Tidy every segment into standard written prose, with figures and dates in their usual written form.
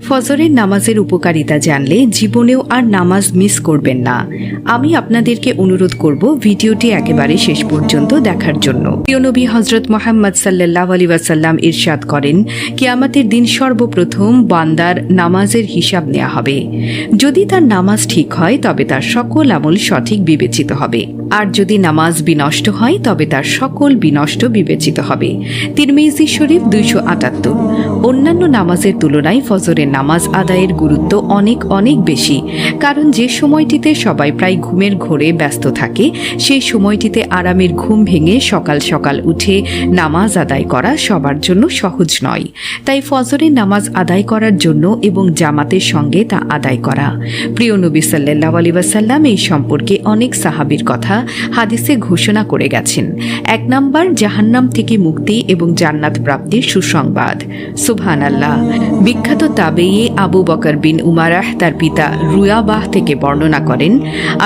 ফজরের নামাজের উপকারিতা জানলে জীবনেও আর নামাজ মিস করবেন না। আমি আপনাদেরকে অনুরোধ করব ভিডিওটি একেবারে শেষ পর্যন্ত দেখার জন্য। প্রিয় নবী হযরত মুহাম্মদ সাল্লাল্লাহু আলাইহি ওয়াসাল্লাম ইরশাদ করেন, কিয়ামতের দিন সর্বপ্রথম বান্দার নামাজের হিসাব নেওয়া হবে। যদি তার নামাজ ঠিক হয় তবে তার সকল আমল সঠিক বিবেচিত হবে, আর যদি নামাজ বিনষ্ট হয় তবে তার সকল বিনষ্ট বিবেচিত হবে। তিরমিজি শরীফ 278। অন্যান্য নামাজের তুলনায় ফজরের নামাজ আদায়ের গুরুত্ব অনেক অনেক বেশি, কারণ যে সময়টিতে সবাই প্রায় ঘুমের ঘোরে ব্যস্ত থাকে, সেই সময়টিতে আরামের ঘুম ভেঙে সকাল সকাল উঠে নামাজ আদায় করা সবার জন্য সহজ নয়। তাই ফজরের নামাজ আদায় করার জন্য এবং জামাতের সঙ্গে তা আদায় করা। প্রিয় নবী সাল্লাল্লাহু আলাইহি ওয়াসাল্লাম এই সম্পর্কে অনেক সাহাবীর কথা হাদিসে ঘোষণা করে গেছেন। 1 নাম্বার, জাহান্নাম থেকে মুক্তি এবং জান্নাত প্রাপ্তির সুসংবাদ। সুবহানাল্লাহ। বিখ্যাত তাবেঈ আবু বকর বিন উমারাহ তার পিতা রুয়াবাহ থেকে বর্ণনা করেন,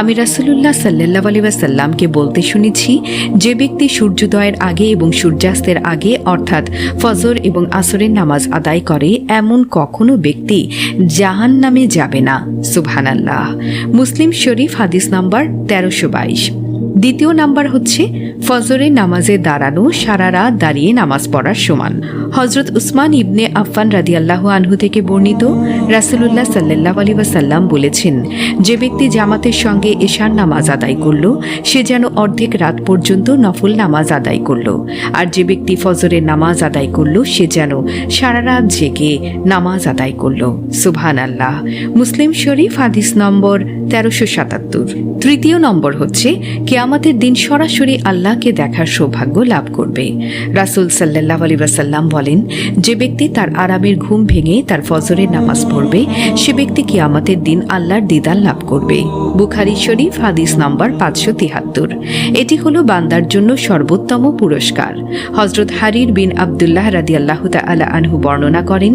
আমি রাসূলুল্লাহ সাল্লাল্লাহু আলাইহি ওয়াসাল্লামকে বলতে শুনেছি, যে ব্যক্তি সূর্যোদয়ের আগে এবং সূর্যাস্তের আগে অর্থাৎ ফজর এবং আসরের নামাজ আদায় করে, এমন কখনো ব্যক্তি জাহান্নামে যাবে না। সুবহানাল্লাহ। মুসলিম শরীফ হাদিস নাম্বার 1322। দ্বিতীয় নাম্বার হচ্ছে ফজরের নামাজে দাঁড়ানো সারা রাত দাঁড়িয়ে নামাজ পড়ার সমান। হযরত উসমান ইবনে আফফান রাদিয়াল্লাহু আনহু থেকে বর্ণিত, রাসূলুল্লাহ সাল্লাল্লাহু আলাইহি ওয়াসাল্লাম বলেছেন, যে ব্যক্তি জামাতের সঙ্গে এশার নামাজ আদায় করল, সে যেন অর্ধেক রাত পর্যন্ত নফল নামাজ আদায় করল, আর যে ব্যক্তি ফজরের নামাজ আদায় করল, সে যেন সারা রাত জেগে নামাজ আদায় করল। সুবহানাল্লাহ। মুসলিম শরীফ হাদিস নম্বর 1377। তৃতীয় নম্বর হচ্ছে কিয়ামতের দিন সরাসরি আল্লাহকে দেখার সৌভাগ্য লাভ করবে। রাসূল সাল্লাল্লাহু আলাইহি ওয়াসাল্লাম বলেন, যে ব্যক্তি তার আরামের ঘুম ভেঙে তার ফজরের নামাজ পড়বে, সে ব্যক্তি কিয়ামতের দিন আল্লাহর দিদার লাভ করবে। বুখারী শরীফ হাদিস নাম্বার 573। এটি হলো বান্দার জন্য সর্বোত্তম পুরস্কার। হযরত হারির বিন আব্দুল্লাহ রাদিয়াল্লাহু তাআলা আনহু বর্ণনা করেন,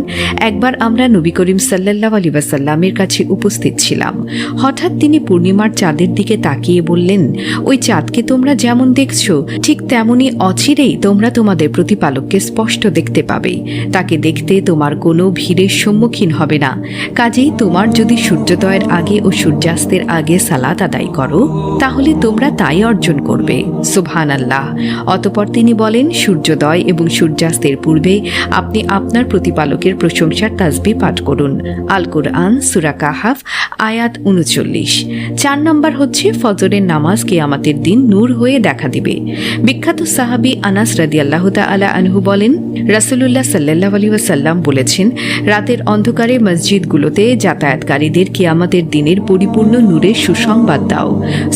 একবার আমরা নবী করিম সাল্লাল্লাহু আলাইহি ওয়াসাল্লামের কাছে উপস্থিত ছিলাম। হঠাৎ তিনি পূর্ণিমার চাঁদের দিকে তাকিয়ে বললেন, ওই চাঁদকে তোমরা যেমন দেখছো, ঠিক তেমনি অচিরেই তোমরা তোমাদের প্রতিপালককে স্পষ্ট দেখতে পাবে। তাকে দেখতে তোমার কোনো ভিড়ের সম্মুখীন হবে না। কাজেই তোমার যদি সূর্যোদয়ের আগে ও সূর্যাস্তের আগে সালাত আদায় করো, তাহলে তোমরা তাই অর্জন করবে। সুবহানাল্লাহ। অতঃপর তিনি বলেন, সূর্যোদয় এবং সূর্যাস্তের পূর্বে আপনি আপনার প্রতিপালকের প্রশংসার তাসবিহ পাঠ করুন। আল কুরআন সূরা কাহাফ আয়াত 39। 4 নম্বর হচ্ছে ফজরের নামাজ কিয়ামতের দিন নূর হয়ে দেখা দিবে। বিখ্যাত সাহাবী আনাস রাদিয়াল্লাহু তাআলা আনহু বলেন, রাসূলুল্লাহ সাল্লাল্লাহু আলাইহি ওয়াসাল্লাম বলেছেন, রাতের অন্ধকারে মসজিদগুলোতে যাতায়াতকারীদের কিয়ামতের দিনের পরিপূর্ণ নূরের সুসংবাদ দাও।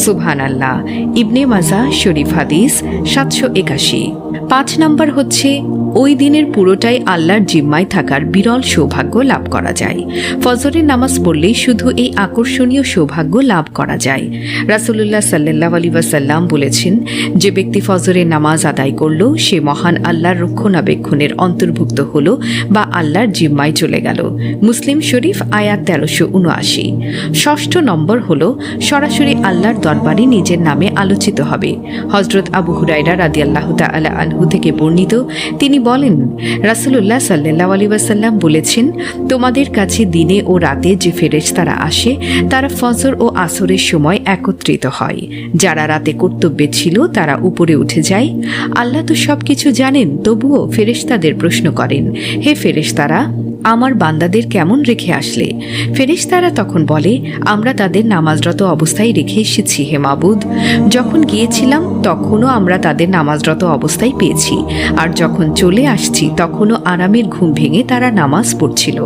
সুবহানাল্লাহ। ইবনে মাজাহ শরীফ হাদিস 781। 5 নম্বর হচ্ছে ওই দিনের পুরোটাই আল্লাহর জিম্মায় থাকার বিরল সৌভাগ্য লাভ করা যায়। ফজরের নামাজ পড়লেই শুধু এই আকর্ষণীয় সৌভাগ্য লাভ করা যায়। রাসূলুল্লাহ সাল্লাল্লাহু আলাইহি ওয়াসাল্লাম বলেছেন, যে ব্যক্তি ফজরের নামাজ আদায় করল, সে মহান আল্লাহর রক্ষণাবেক্ষণের অন্তর্ভুক্ত হল বা আল্লাহর জিম্মায় চলে গেল। মুসলিম শরীফ আয়াত 1379। 6 নম্বর হল সরাসরি আল্লাহর দরবারে নিজের নামে আলোচিত হবে। হযরত আবু হুরায়রা রাদিয়াল্লাহু তাআলা আনহু থেকে বর্ণিত, তিনি বলেন, রাসূলুল্লাহ সাল্লাল্লাহু আলাইহি ওয়াসাল্লাম বলেছেন, তোমাদের কাছে দিনে ও রাতে যে ফেরেশতারা আসে, তারা ফজর ও আসরের সময় একত্রিত হয়। যারা রাতে কর্তব্যে ছিল তারা উপরে উঠে যায়। আল্লাহ তো সবকিছু জানেন, তবুও ফেরেশতাদের প্রশ্ন করেন, হে ফেরেশতারা, আমার বান্দাদের কেমন রেখে আসলে? ফেরেশতারা তখন বলে, আমরা তাদের নামাজরত অবস্থায় রেখে এসেছি হে মাবুদ। যখন গিয়েছিলাম তখনও আমরা তাদের নামাজরত অবস্থায় পেয়েছি, আর যখন চলে আসছি তখনও আরামের ঘুম ভেঙে তারা নামাজ পড়ছিল।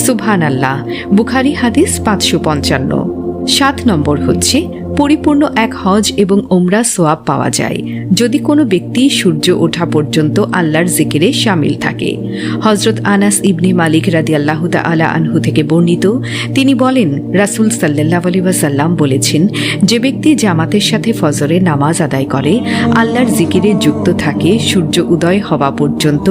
সুবহানাল্লাহ। বুখারী হাদিস 555। 7 নম্বর হচ্ছে পরিপূর্ণ এক হজ এবং ওমরা সোয়াব পাওয়া যায় যদি কোনো ব্যক্তি সূর্য ওঠা পর্যন্ত আল্লাহর জিকিরে শামিল থাকে। হযরত আনাস ইবনে মালিক রাদিয়াল্লাহু তাআলা আনহু থেকে বর্ণিত, তিনি বলেন, রাসূল সাল্লাল্লাহু আলাইহি ওয়াসাল্লাম বলেছেন, যে ব্যক্তি জামাতের সাথে ফজরের নামাজ আদায় করে, আল্লাহর জিকিরে যুক্ত থাকে, সূর্য উদয় হওয়া পর্যন্ত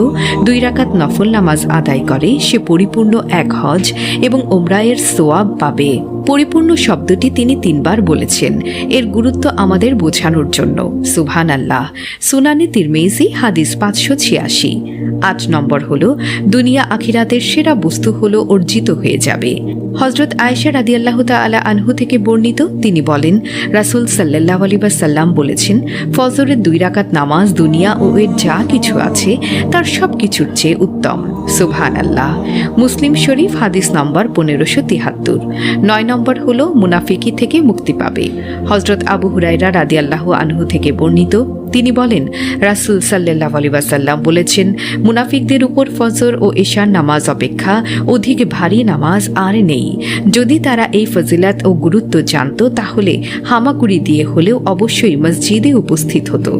2 রাকাত নফল নামাজ আদায় করে, সে পরিপূর্ণ এক হজ এবং ওমরায়ের সোয়াব পাবে। পরিপূর্ণ শব্দটি তিনি 3 বার বলেছেন। এর গুরুত্ব আমাদের বোঝানোর জন্য। সুবহানাল্লাহ। সুনানে তিরমিজি হাদিস 586। 8 নম্বর হলো দুনিয়া আখিরাতের সেরা বস্তু হলো অর্জিত হয়ে যাবে। হযরত আয়েশা রাদিয়াল্লাহু তাআলা আনহু থেকে বর্ণিত, তিনি বলেন, রাসূল সাল্লাল্লাহু আলাইহি ওয়াসাল্লাম বলেছেন, ফজরের 2 রাকাত নামাজ দুনিয়া ও এর যা কিছু আছে তার সব কিছুর চেয়ে উত্তম। সুবহানাল্লাহ। মুসলিম শরীফ হাদিস নম্বর 1573। 9 নম্বর হলো মুনাফিকি থেকে মুক্তি পাবে। হযরত আবু হুরায়রা রাদিয়াল্লাহু আনহু থেকে বর্ণিত, তিনি বলেন, রাসূল সাল্লাল্লাহু আলাইহি ওয়াসাল্লাম বলেছেন, মুনাফিকদের উপর ফজর ও এশার নামাজ অপেক্ষা অধিক ভারী নামাজ আর নেই। যদি তারা এই ফজিলত ও গুরুত্ব জানত তাহলে হামাগুড়ি দিয়ে হলেও অবশ্যই মসজিদে উপস্থিত হতো।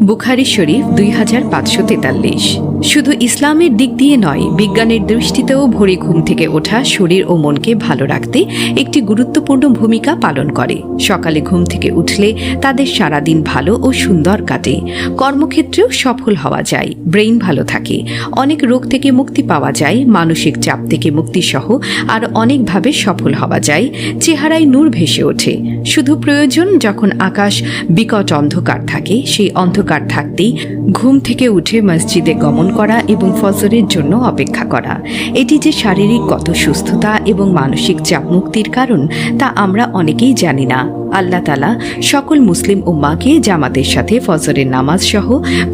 বুখারী শরীফ 2543। শুধু ইসলামের দিক দিয়ে নয়, বিজ্ঞানের দৃষ্টিতেও ভোরে ঘুম থেকে ওঠা শরীর ও মনকে ভালো রাখতে একটি গুরুত্বপূর্ণ ভূমিকা পালন করে। সকালে ঘুম থেকে উঠলে তাদের সারাদিন ভালো ও সুন্দর কাটে, কর্মক্ষেত্রেও সফল হওয়া যায়, ব্রেইন ভালো থাকে, অনেক রোগ থেকে মুক্তি পাওয়া যায়, মানসিক চাপ থেকে মুক্তি সহ আর অনেকভাবে সফল হওয়া যায়, চেহারায় নূর ভেসে ওঠে। শুধু প্রয়োজন যখন আকাশ বিকট অন্ধকার থাকে, সেই অন্ধকার থাকতেই ঘুম থেকে উঠে মসজিদে গমন করা এবং ফজরের জন্য অপেক্ষা করা। এটি যে শারীরিক কত সুস্থতা এবং মানসিক চাপ মুক্তির কারণ তা আমরা অনেকেই জানি না। আল্লাহ তাআলা সকল মুসলিম উম্মাহকে জামাতের সাথে ফজরের নামাজ সহ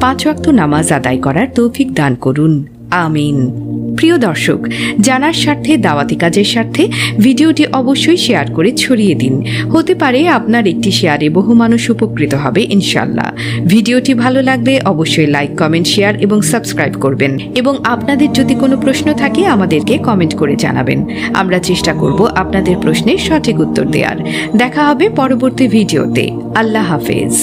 5 ওয়াক্ত নামাজ আদায় করার তৌফিক দান করুন। আমিন। প্রিয় দর্শক, জানার স্বার্থে, দাওয়াতি কাজের স্বার্থে ভিডিওটি অবশ্যই শেয়ার করে ছড়িয়ে দিন। হতে পারে আপনার একটি শেয়ারে বহু মানুষ উপকৃত হবে ইনশাআল্লাহ। ভিডিওটি ভালো লাগলে অবশ্যই লাইক, কমেন্ট, শেয়ার এবং সাবস্ক্রাইব করবেন এবং আপনাদের যদি কোনো প্রশ্ন থাকে আমাদেরকে কমেন্ট করে জানাবেন। আমরা চেষ্টা করব আপনাদের প্রশ্নের সঠিক উত্তর দেওয়ার। দেখা হবে পরবর্তী ভিডিওতে। আল্লাহ হাফেজ।